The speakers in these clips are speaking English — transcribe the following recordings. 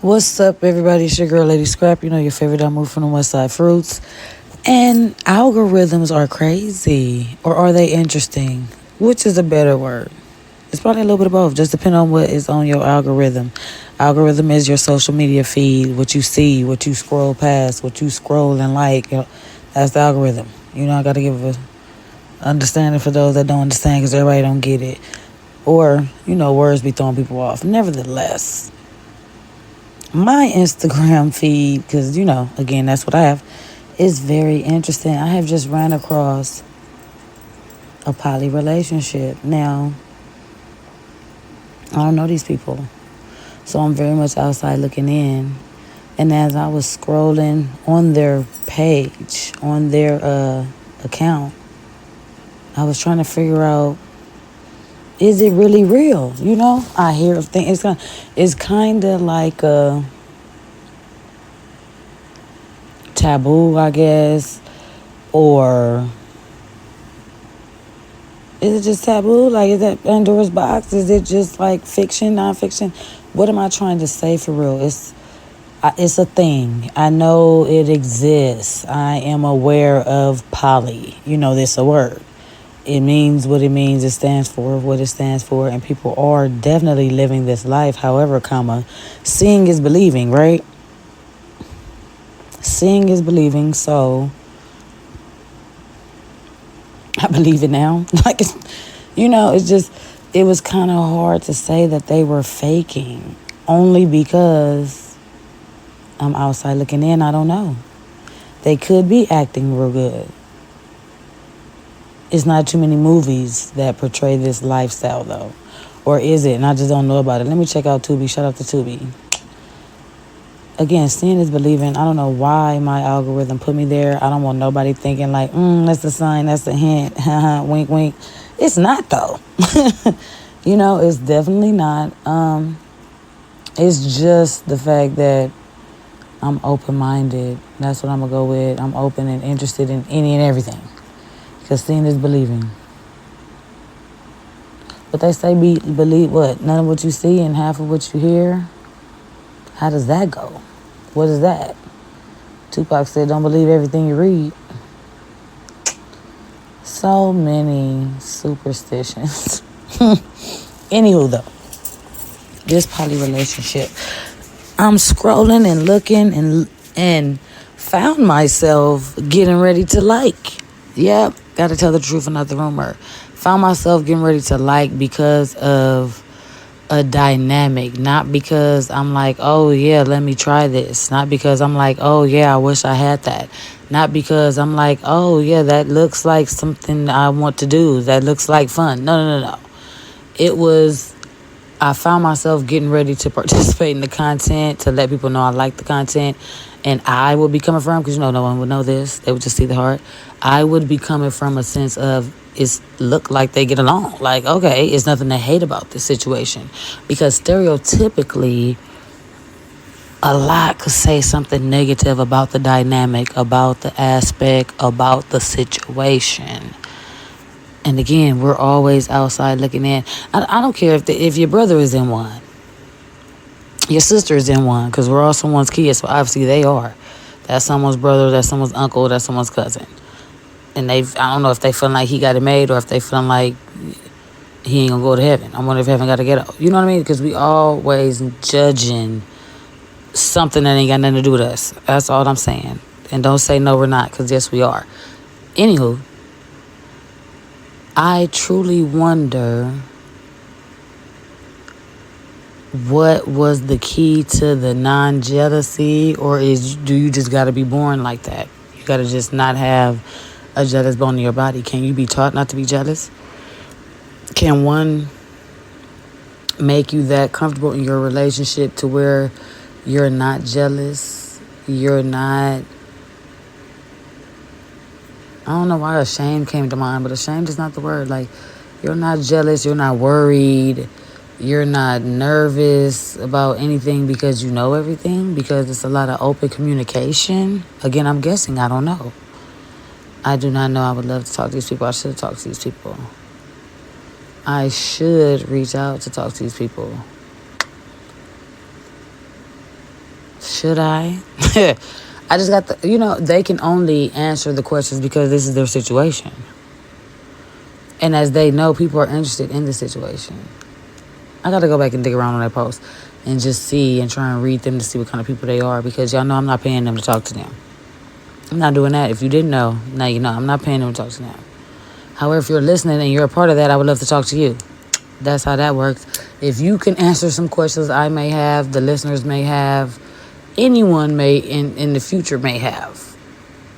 What's up, everybody? It's your girl, Lady Scrap. You know, your favorite move from the West Side Fruits. And algorithms are crazy. Or are they interesting? Which is a better word? It's probably a little bit of both, just depending on what is on your algorithm. Algorithm is your social media feed, what you see, what you scroll past, what you scroll and like. That's the algorithm. You know, I got to give a understanding for those that don't understand because everybody don't get it. Or, words be throwing people off. Nevertheless, my Instagram feed, because, again, that's what I have, is very interesting. I have just ran across a poly relationship. Now, I don't know these people, so I'm very much outside looking in. And as I was scrolling on their page, on their account, I was trying to figure out, is it really real? I hear of things. It's kind of like a taboo, I guess, or is it just taboo? Like, is that Pandora's box? Is it just like fiction, nonfiction? What am I trying to say for real? It's a thing. I know it exists. I am aware of poly. This a word. It means what it means. It stands for what it stands for. And people are definitely living this life. However, seeing is believing, right? Seeing is believing. So I believe it now. It was kind of hard to say that they were faking. Only because I'm outside looking in. I don't know. They could be acting real good. It's not too many movies that portray this lifestyle, though. Or is it? And I just don't know about it. Let me check out Tubi. Shout out to Tubi. Again, seeing is believing. I don't know why my algorithm put me there. I don't want nobody thinking like, that's the sign, that's the hint. Wink, wink. It's not, though. It's definitely not. It's just the fact that I'm open-minded. That's what I'm going to go with. I'm open and interested in any and everything. Because seeing is believing. But they say believe what? None of what you see and half of what you hear. How does that go? What is that? Tupac said, don't believe everything you read. So many superstitions. Anywho, though. This poly relationship. I'm scrolling and looking and found myself getting ready to like. Yep, gotta tell the truth and not the rumor. Found myself getting ready to like because of a dynamic. Not because I'm like, oh yeah, let me try this. Not because I'm like, oh yeah, I wish I had that. Not because I'm like, oh yeah, that looks like something I want to do. That looks like fun. No. It was, I found myself getting ready to participate in the content, to let people know I like the content. And I would be coming from, because no one would know this. They would just see the heart. I would be coming from a sense of, it's look like they get along. Like, okay, it's nothing to hate about this situation. Because stereotypically, a lot could say something negative about the dynamic, about the aspect, about the situation. And again, we're always outside looking in. I don't care if your brother is in one. Your sister is in one, because we're all someone's kids, so obviously they are. That's someone's brother, that's someone's uncle, that's someone's cousin. And I don't know if they feeling like he got it made or if they feeling like he ain't gonna go to heaven. I wonder if heaven got to get out. You know what I mean? Because we always judging something that ain't got nothing to do with us. That's all I'm saying. And don't say no, we're not, because yes, we are. Anywho, I truly wonder what was the key to the non-jealousy, or do you just got to be born like that? You got to just not have a jealous bone in your body. Can you be taught not to be jealous? Can one make you that comfortable in your relationship to where you're not jealous? You're not, I don't know why ashamed came to mind, but ashamed is not the word. Like, you're not jealous, you're not worried, you're not nervous about anything because you know everything, because it's a lot of open communication. Again, I'm guessing. I don't know. I do not know. I would love to talk to these people. I should talk to these people. I should reach out to talk to these people. Should I? I just got they can only answer the questions because this is their situation. And as they know, people are interested in the situation. I got to go back and dig around on that post and just see and try and read them to see what kind of people they are, because y'all know I'm not paying them to talk to them. I'm not doing that. If you didn't know, now you know. I'm not paying them to talk to them. However, if you're listening and you're a part of that, I would love to talk to you. That's how that works. If you can answer some questions I may have, the listeners may have, anyone may in the future may have,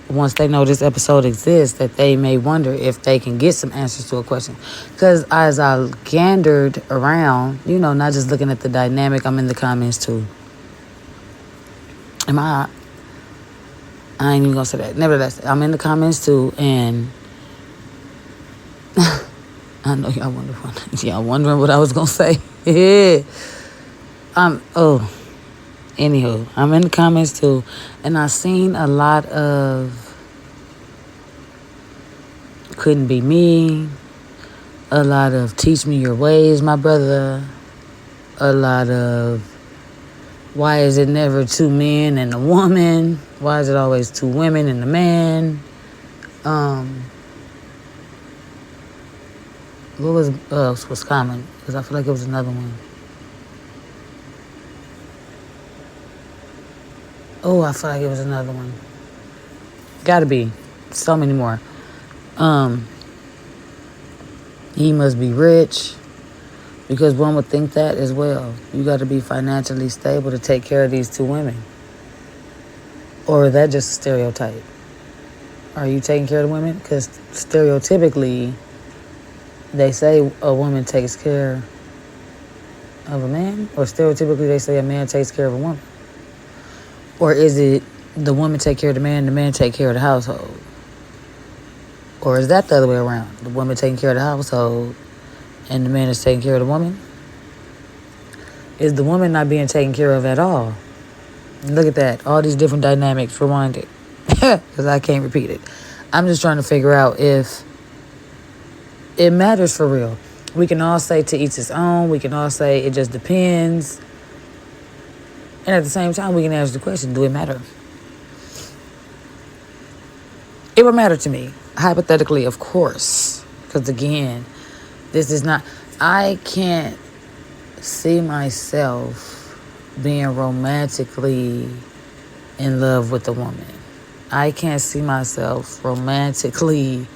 once they know this episode exists, that they may wonder if they can get some answers to a question. Because as I gandered around, not just looking at the dynamic, I'm in the comments too. I ain't even gonna say that. Nevertheless, I'm in the comments too, and I know y'all wondering what I was gonna say. Anywho, I'm in the comments too, and I seen a lot of couldn't be me, a lot of teach me your ways, my brother, a lot of why is it never two men and a woman, why is it always two women and a man, what was common, because I feel like it was another one. I feel like it was another one. Gotta be. So many more. He must be rich, because one would think that as well. You got to be financially stable to take care of these two women. Or is that just a stereotype? Are you taking care of the women? Because stereotypically, they say a woman takes care of a man, or stereotypically they say a man takes care of a woman. Or is it the woman take care of the man take care of the household? Or is that the other way around? The woman taking care of the household and the man is taking care of the woman? Is the woman not being taken care of at all? Look at that. All these different dynamics. Rewind it. Because I can't repeat it. I'm just trying to figure out if it matters for real. We can all say to each his own. We can all say it just depends. And at the same time, we can answer the question, do it matter? It would matter to me. Hypothetically, of course. Because again, this is not... I can't see myself being romantically in love with a woman. I can't see myself romantically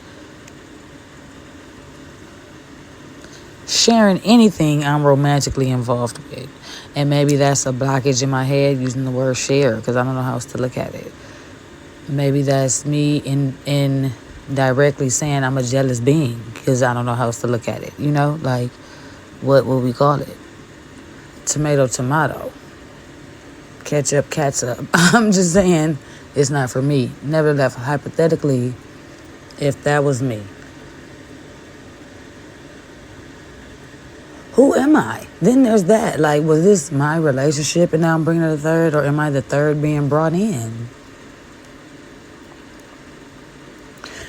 sharing anything I'm romantically involved with. And maybe that's a blockage in my head using the word share, because I don't know how else to look at it. Maybe that's me in directly saying I'm a jealous being, because I don't know how else to look at it. Like, what will we call it? Tomato, tomato. Ketchup, catsup. I'm just saying it's not for me. Nevertheless, hypothetically, if that was me, who am I? Then there's that. Like, was this my relationship and now I'm bringing a third? Or am I the third being brought in?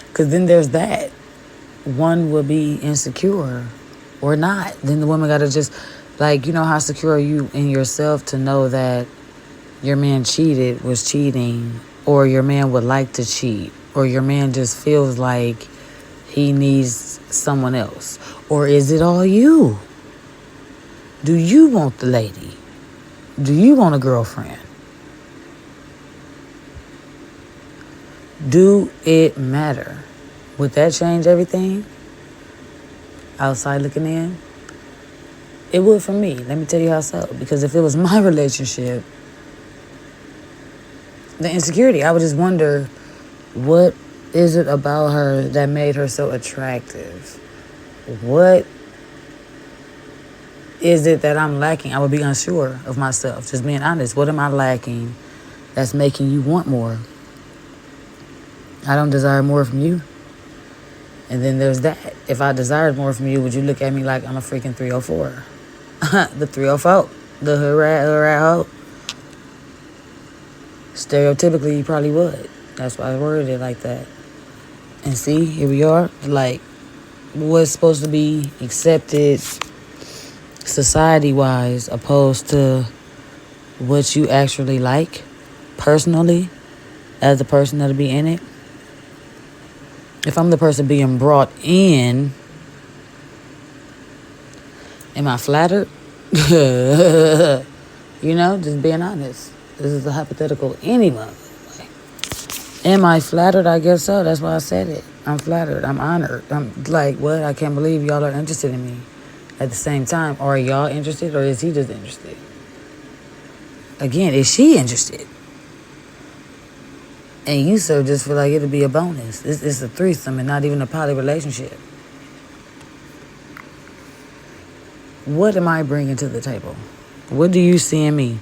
Because then there's that. One will be insecure or not. Then the woman got to just, how secure are you in yourself to know that your man was cheating, or your man would like to cheat, or your man just feels like he needs someone else? Or is it all you? Do you want the lady? Do you want a girlfriend? Do it matter? Would that change everything? Outside looking in? It would for me. Let me tell you how so. Because if it was my relationship, the insecurity, I would just wonder, what is it about her that made her so attractive? What is it that I'm lacking? I would be unsure of myself. Just being honest. What am I lacking that's making you want more? I don't desire more from you. And then there's that. If I desired more from you, would you look at me like I'm a freaking 304? The 304. The hood rat hoe. Stereotypically, you probably would. That's why I worded it like that. And see, here we are. Like, what's supposed to be accepted society-wise opposed to what you actually like. personally, as the person that'll be in it, if I'm the person being brought in, am I flattered? You know, just being honest. This is a hypothetical any month. Am I flattered? I guess so. That's why I said it. I'm flattered. I'm honored. I'm like, what? I can't believe y'all are interested in me. At the same time, are y'all interested or is he just interested? Again, is she interested? And you, sir, just feel like it'll be a bonus. It's a threesome and not even a poly relationship. What am I bringing to the table? What do you see in me?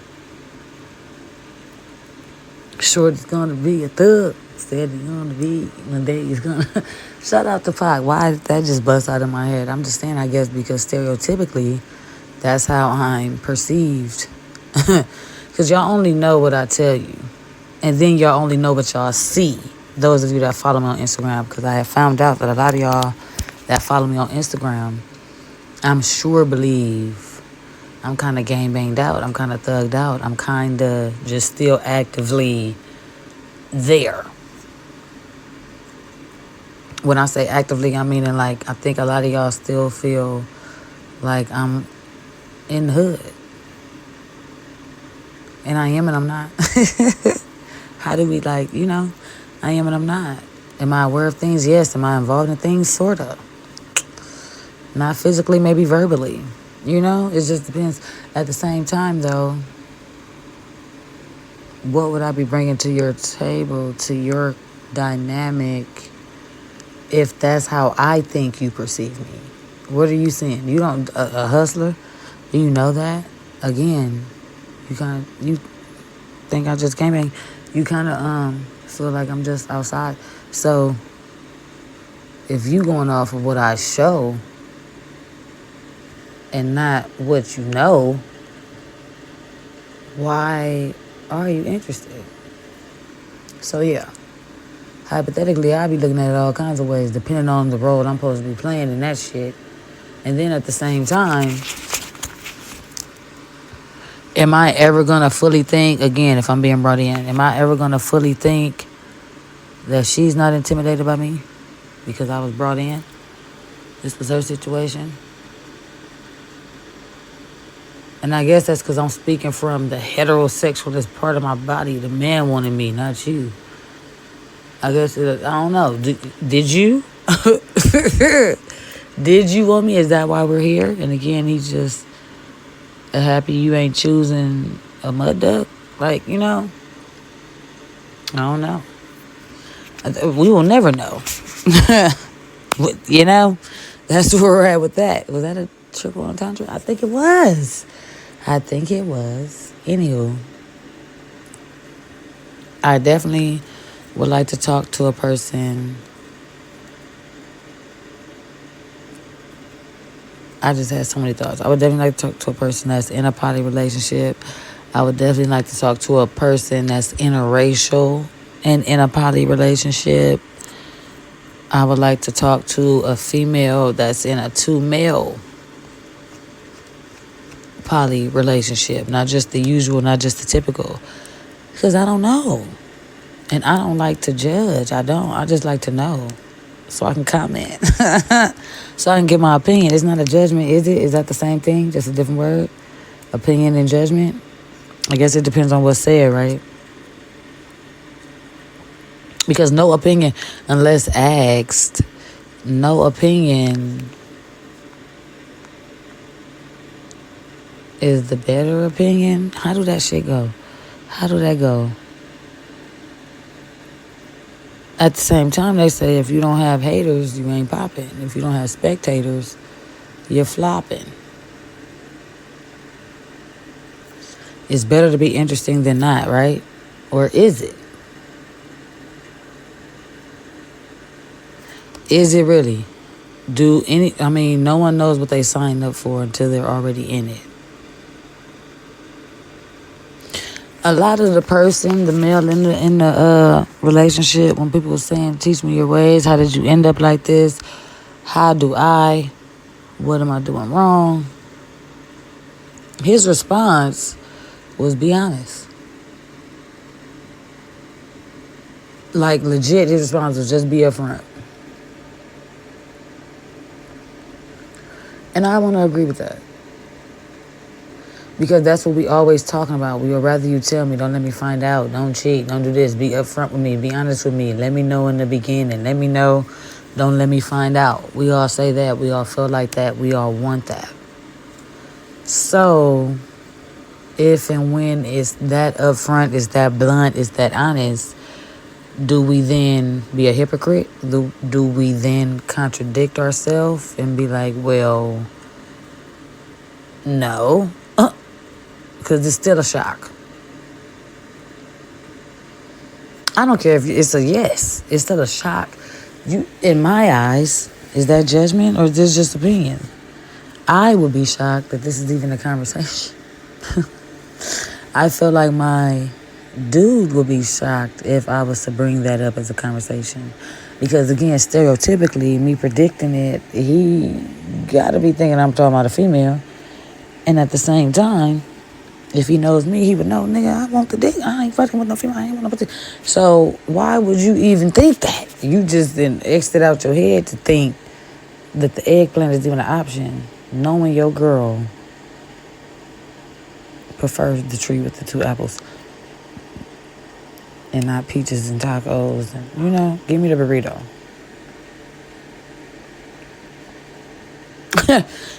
Shorty's gonna be a thug. Said he's gonna be one day he's gonna shout out to Pac. Why did that just bust out of my head? I'm just saying, I guess because stereotypically that's how I'm perceived. Because y'all only know what I tell you. And then y'all only know what y'all see. Those of you that follow me on Instagram, because I have found out that a lot of y'all that follow me on Instagram, I'm sure believe I'm kind of gang banged out. I'm kind of thugged out. I'm kind of just still actively there. When I say actively, I'm meaning like I think a lot of y'all still feel like I'm in the hood. And I am and I'm not. How do we I am and I'm not. Am I aware of things? Yes. Am I involved in things? Sort of. Not physically, maybe verbally. You know, it just depends. At the same time, though, what would I be bringing to your table, to your dynamic, if that's how I think you perceive me? What are you seeing? You don't, a hustler? Do you know that? Again, you think I just came in. You kind of feel like I'm just outside. So, if you going off of what I show and not what you know, why are you interested? So yeah, hypothetically, I'll be looking at it all kinds of ways, depending on the role I'm supposed to be playing in that shit. And then at the same time, am I ever gonna fully think, again, if I'm being brought in, am I ever gonna fully think that she's not intimidated by me because I was brought in? This was her situation. And I guess that's because I'm speaking from the heterosexualist part of my body. The man wanted me, not you. I guess, I don't know. Did you? Did you want me? Is that why we're here? And again, he's just happy you ain't choosing a mud duck. Like, you know? I don't know. We will never know. You know? That's where we're at with that. Was that a triple entendre? I think it was. Anywho, I definitely would like to talk to a person. I just had so many thoughts. I would definitely like to talk to a person that's in a poly relationship. I would definitely like to talk to a person that's interracial and in a poly relationship. I would like to talk to a female that's in a 2-male poly relationship. Not just the usual, not just the typical. Because I don't know. And I don't like to judge. I don't. I just like to know. So I can comment. So I can give my opinion. It's not a judgment, is it? Is that the same thing? Just a different word? Opinion and judgment? I guess it depends on what's said, right? Because no opinion, unless asked, no opinion is the better opinion. How do that shit go? How do that go? At the same time, they say if you don't have haters, you ain't popping. If you don't have spectators, you're flopping. It's better to be interesting than not, right? Or is it? Is it really? No one knows what they signed up for until they're already in it. A lot of the male in the relationship, when people were saying, teach me your ways, how did you end up like this? How do I? What am I doing wrong? His response was, be honest. Like, legit, his response was just be upfront. And I want to agree with that. Because that's what we always talking about. We would rather you tell me, don't let me find out, don't cheat, don't do this, be upfront with me, be honest with me, let me know in the beginning, let me know, don't let me find out. We all say that, we all feel like that, we all want that. So, if and when it's that upfront, it's that blunt, it's that honest, do we then be a hypocrite? Do we then contradict ourselves and be like, well, no, because it's still a shock. I don't care if it's a yes. It's still a shock. You, in my eyes, is that judgment or is this just opinion? I would be shocked that this is even a conversation. I feel like my dude would be shocked if I was to bring that up as a conversation. Because, again, stereotypically, me predicting it, he got to be thinking I'm talking about a female. And at the same time, if he knows me, he would know, nigga, I want the dick. I ain't fucking with no female. I ain't want no pussy. So why would you even think that? You just then X'd it out your head to think that the eggplant is even an option, knowing your girl prefers the tree with the two apples and not peaches and tacos. And, give me the burrito.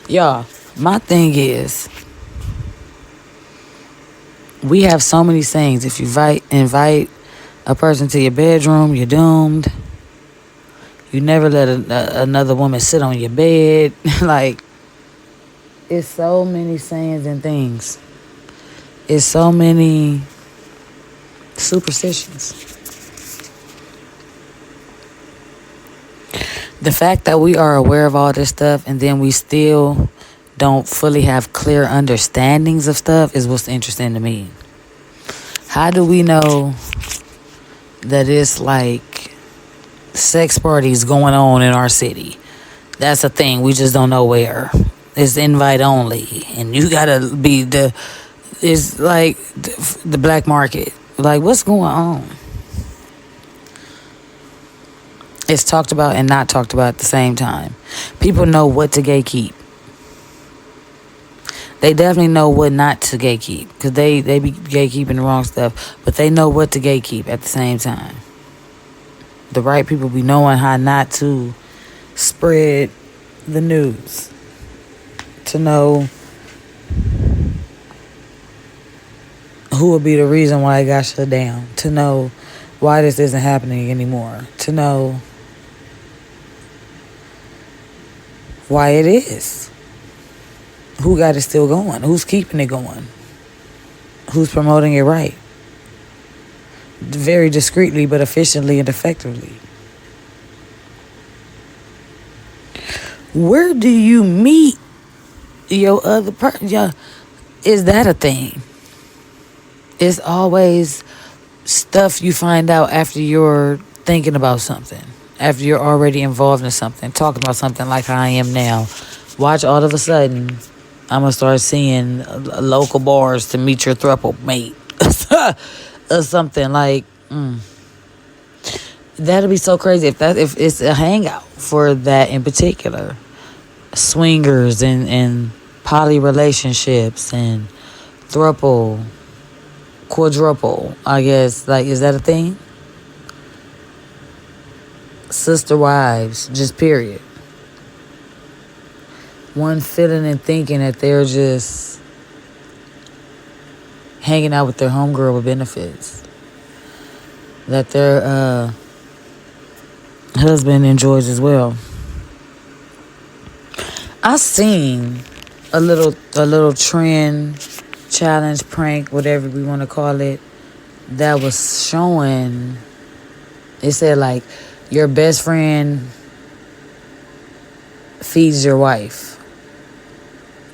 Y'all, my thing is, we have so many sayings. If you invite a person to your bedroom, you're doomed. You never let another woman sit on your bed. Like, it's so many sayings and things. It's so many superstitions. The fact that we are aware of all this stuff and then we still don't fully have clear understandings of stuff is what's interesting to me. How do we know that it's like sex parties going on in our city? That's a thing. We just don't know where. It's invite only. And you gotta be it's like the black market. Like, what's going on? It's talked about and not talked about at the same time. People know what to gatekeep. They definitely know what not to gatekeep, because they be gatekeeping the wrong stuff, but they know what to gatekeep at the same time. The right people be knowing how not to spread the news, to know who will be the reason why it got shut down, to know why this isn't happening anymore, to know why it is. Who got it still going? Who's keeping it going? Who's promoting it right? Very discreetly, but efficiently and effectively. Where do you meet your other person? Yeah, is that a thing? It's always stuff you find out after you're thinking about something, after you're already involved in something, talking about something like I am now. Watch, all of a sudden, I'm going to start seeing local bars to meet your throuple mate. Or something like, that'd be so crazy if it's a hangout for that in particular. Swingers and poly relationships and throuple, quadruple, I guess. Like, is that a thing? Sister wives, just period. One feeling and thinking that they're just hanging out with their homegirl with benefits. That their husband enjoys as well. I seen a little trend, challenge, prank, whatever we want to call it, that was showing, it said like, your best friend feeds your wife.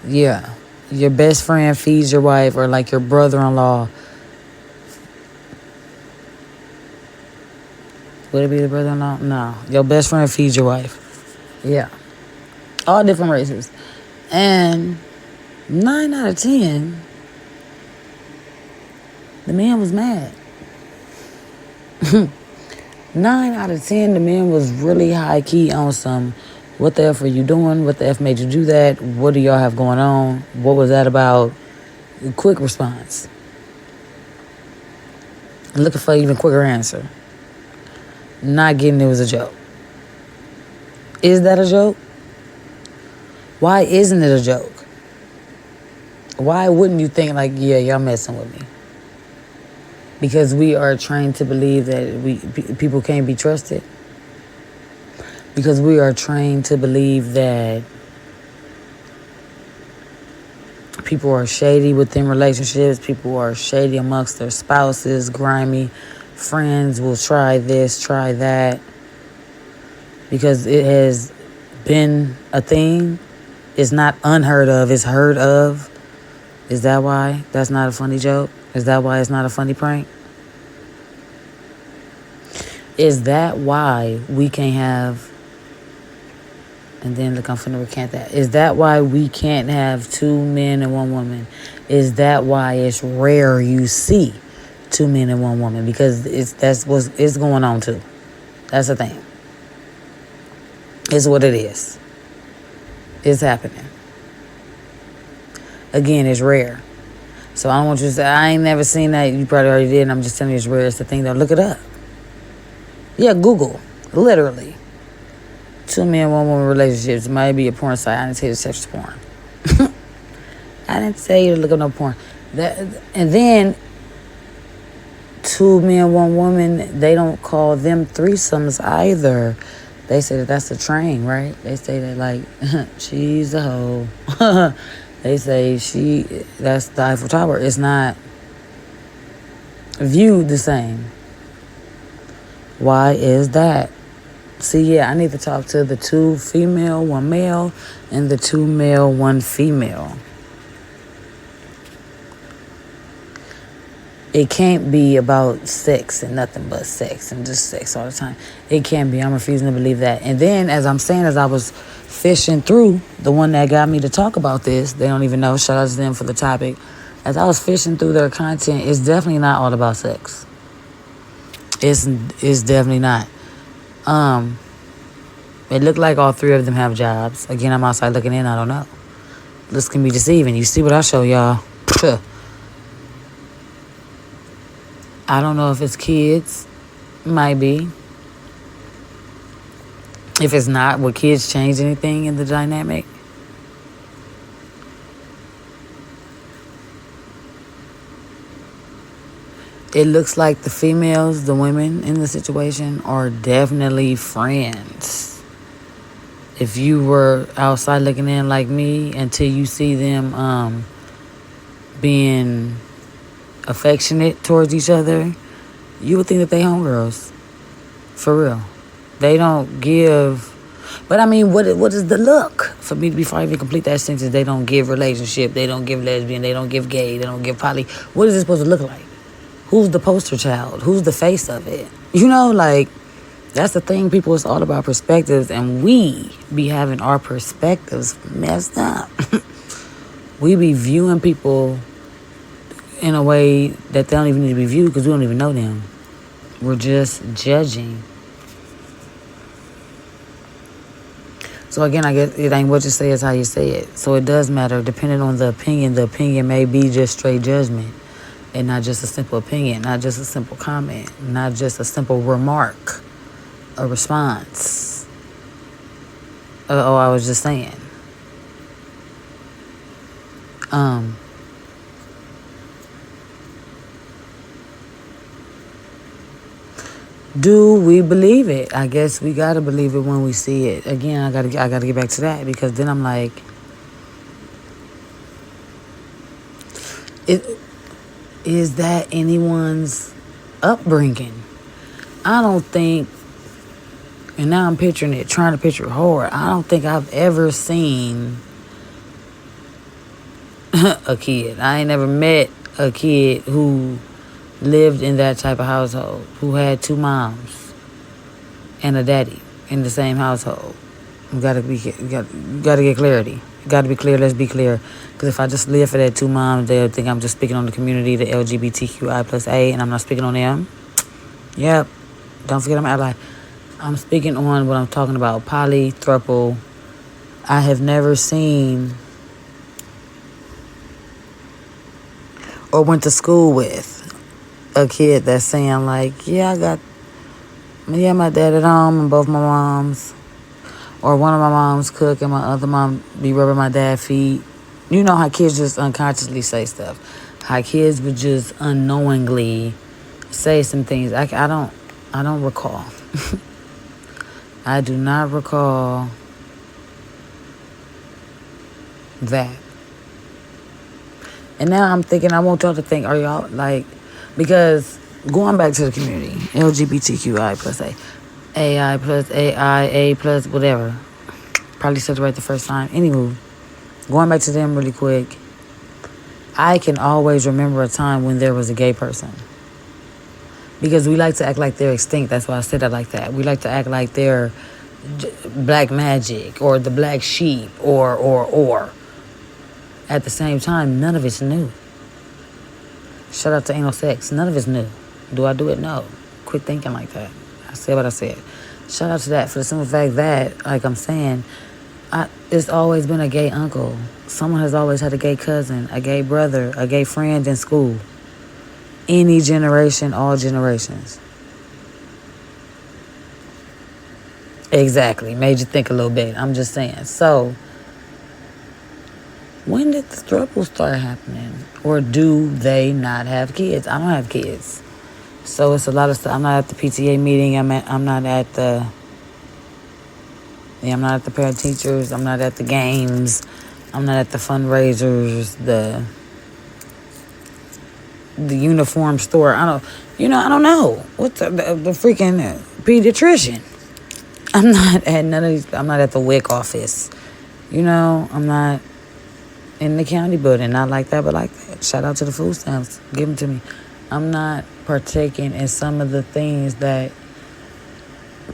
Yeah. Your best friend feeds your wife, or like your brother-in-law. Would it be the brother-in-law? No. Your best friend feeds your wife. Yeah. All different races. And 9 out of 10, the man was mad. 9 out of 10, the men was really high key on some, what the F are you doing? What the F made you do that? What do y'all have going on? What was that about? Quick response. Looking for even quicker answer. Not getting it was a joke. Is that a joke? Why isn't it a joke? Why wouldn't you think like, yeah, y'all messing with me? Because we are trained to believe that people can't be trusted. Because we are trained to believe that people are shady within relationships. People are shady amongst their spouses, grimy. Friends will try this, try that. Because it has been a thing. It's not unheard of, it's heard of. Is that why that's not a funny joke? Is that why it's not a funny prank? Is that why we can't have... And then look, I'm finna recant that. Is that why we can't have 2 men and 1 woman? Is that why it's rare you see 2 men and 1 woman? Because that's what it's going on too. That's the thing. It's what it is. It's happening. Again, it's rare. So I don't want you to say, I ain't never seen that. You probably already did. And I'm just telling you it's rare. It's the thing though. Look it up. Yeah, Google. Literally. 2 men, 1 woman relationships. It might be a porn site. I didn't say the sex porn. I didn't say you to look up no porn. And then 2 men, 1 woman, they don't call them threesomes either. They say that that's a train, right? They say that like, she's a hoe. They say that's the Eiffel Tower. It's not viewed the same. Why is that? See, yeah, I need to talk to the 2 female, 1 male, and the 2 male, 1 female. It can't be about sex and nothing but sex and just sex all the time. It can't be. I'm refusing to believe that. And then, as I'm saying, as I was fishing through, the one that got me to talk about this, they don't even know, shout out to them for the topic. As I was fishing through their content, it's definitely not all about sex. It's definitely not. It looked like all 3 of them have jobs. Again, I'm outside looking in. I don't know. This can be deceiving. You see what I show y'all? I don't know if it's kids. Might be. If it's not, would kids change anything in the dynamic? It looks like the females, the women in the situation, are definitely friends. If you were outside looking in like me, until you see them being affectionate towards each other, you would think that they homegirls. For real. They don't give... But I mean, what is the look? For me, before I even complete that sentence, they don't give relationship, they don't give lesbian, they don't give gay, they don't give poly. What is it supposed to look like? Who's the poster child? Who's the face of it? You know, like, that's the thing, people. It's all about perspectives, and we be having our perspectives messed up. We be viewing people in a way that they don't even need to be viewed because we don't even know them. We're just judging. So again, I guess it ain't what you say, it's how you say it. So it does matter. Depending on the opinion may be just straight judgment. And not just a simple opinion, not just a simple comment, not just a simple remark, a response. I was just saying. Do we believe it? I guess we gotta believe it when we see it. Again, I gotta get back to that, because then I'm like, is that anyone's upbringing? I don't think, and now I'm picturing it, trying to picture it hard. I don't think I've ever seen a kid. I ain't never met a kid who lived in that type of household, who had 2 moms and a daddy in the same household. You gotta get clarity. You gotta be clear. Let's be clear. Because if I just live for that 2 moms, they'll think I'm just speaking on the community, the LGBTQI plus A, and I'm not speaking on them. Yep. Don't forget I'm ally. I'm speaking on what I'm talking about. Poly, throuple. I have never seen or went to school with a kid that's saying like, yeah, my dad at home and both my moms. Or one of my moms cook and my other mom be rubbing my dad's feet. You know how kids just unconsciously say stuff. How kids would just unknowingly say some things. I don't recall. I do not recall that. And now I'm thinking, I want y'all to think, are y'all like, because going back to the community, LGBTQI plus AI plus AI, A plus whatever. Probably said it right the first time. Anywho, going back to them really quick, I can always remember a time when there was a gay person. Because we like to act like they're extinct. That's why I said it like that. We like to act like they're black magic or the black sheep or. At the same time, none of it's new. Shout out to anal sex. None of it's new. Do I do it? No. Quit thinking like that. I said what I said. Shout out to that for the simple fact that, like I'm saying, it's always been a gay uncle. Someone has always had a gay cousin, a gay brother, a gay friend in school. Any generation, all generations. Exactly. Made you think a little bit. I'm just saying. So, when did the throuple start happening? Or do they not have kids? I don't have kids. So it's a lot of stuff. I'm not at the PTA meeting. I'm not at the parent teachers. I'm not at the games. I'm not at the fundraisers, the uniform store. I don't know. What's the freaking pediatrician? I'm not at none of these. I'm not at the WIC office. I'm not in the county building. Not like that, but like that. Shout out to the food stamps. Give them to me. I'm not partaking in some of the things that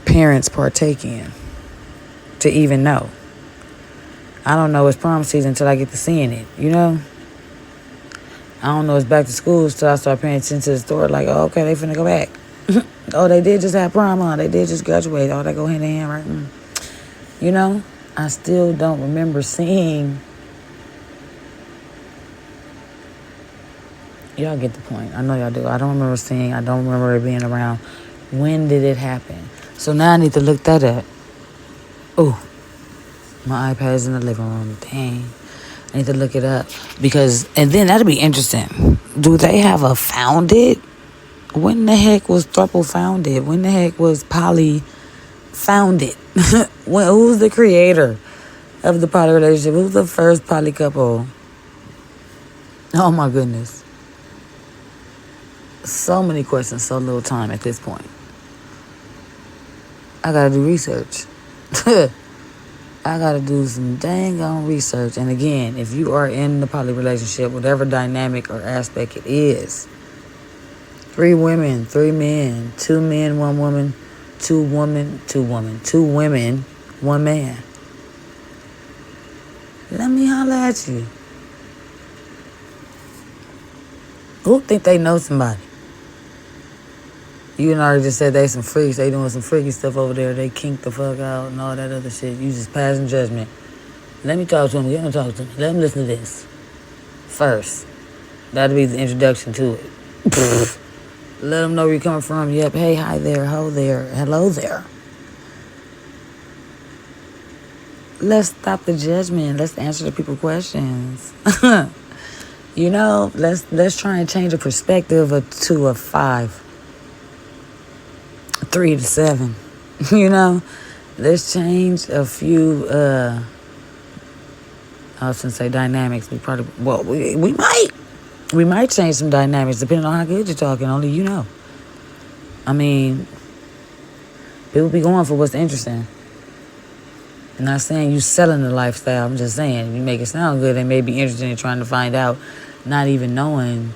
parents partake in to even know. I don't know it's prom season until I get to seeing it, I don't know it's back to school until I start paying attention to the store like, oh, okay, they finna go back. Oh, they did just have prom on. They did just graduate. Oh, they go hand in hand, right? I still don't remember seeing. Y'all get the point. I know y'all do. I don't remember seeing. I don't remember it being around. When did it happen? So now I need to look that up. Oh, my iPad's in the living room. Dang. I need to look it up. And then that'll be interesting. Do they have a founded? When the heck was throuple founded? When the heck was poly founded? Who's the creator of the poly relationship? Who's the first poly couple? Oh my goodness. So many questions, so little time at this point. I gotta do research. I gotta do some dang on research. And again, if you are in the poly relationship, whatever dynamic or aspect it is, 3 women, 3 men, 2 men, 1 woman, 2 women, 1 man. Let me holler at you. Who think they know somebody? You already just said they some freaks. They doing some freaky stuff over there. They kink the fuck out and all that other shit. You just passing judgment. Let me talk to them. Let me talk to them. Let them listen to this first. That'll be the introduction to it. Let them know where you're coming from. Yep. Hey, hi there. Ho there. Hello there. Let's stop the judgment. Let's answer the people's questions. Let's try and change the perspective to a 5. 3 to 7. Let's change a few I was gonna say dynamics. We might change some dynamics depending on how good you're talking. Only you know. I mean, people be going for what's interesting. I'm not saying you selling the lifestyle. I'm just saying you make it sound good. They may be interested in trying to find out, not even knowing.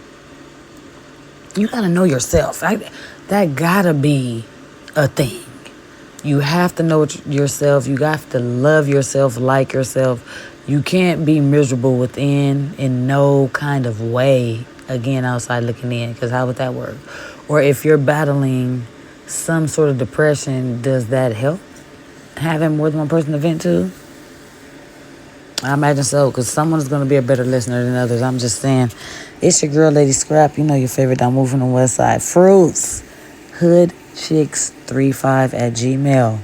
You gotta know yourself. That gotta be a thing. You have to know yourself. You have to love yourself, like yourself. You can't be miserable within in no kind of way, again, outside looking in, because how would that work? Or if you're battling some sort of depression, does that help? Having more than one person to vent to? I imagine so, because someone is going to be a better listener than others. I'm just saying. It's your girl, Lady Scrap. You know your favorite. I'm moving on West Side. Fruits. Hoodchicks35@gmail.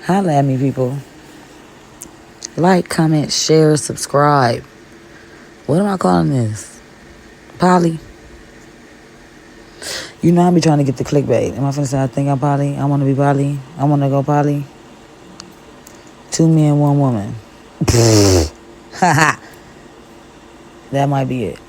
Holla at me, people. Like, comment, share, subscribe. What am I calling this? Polly? You know I be trying to get the clickbait. Am I finna say I think I'm Polly? I want to be Polly. I want to go Polly. 2 men, 1 woman. That might be it.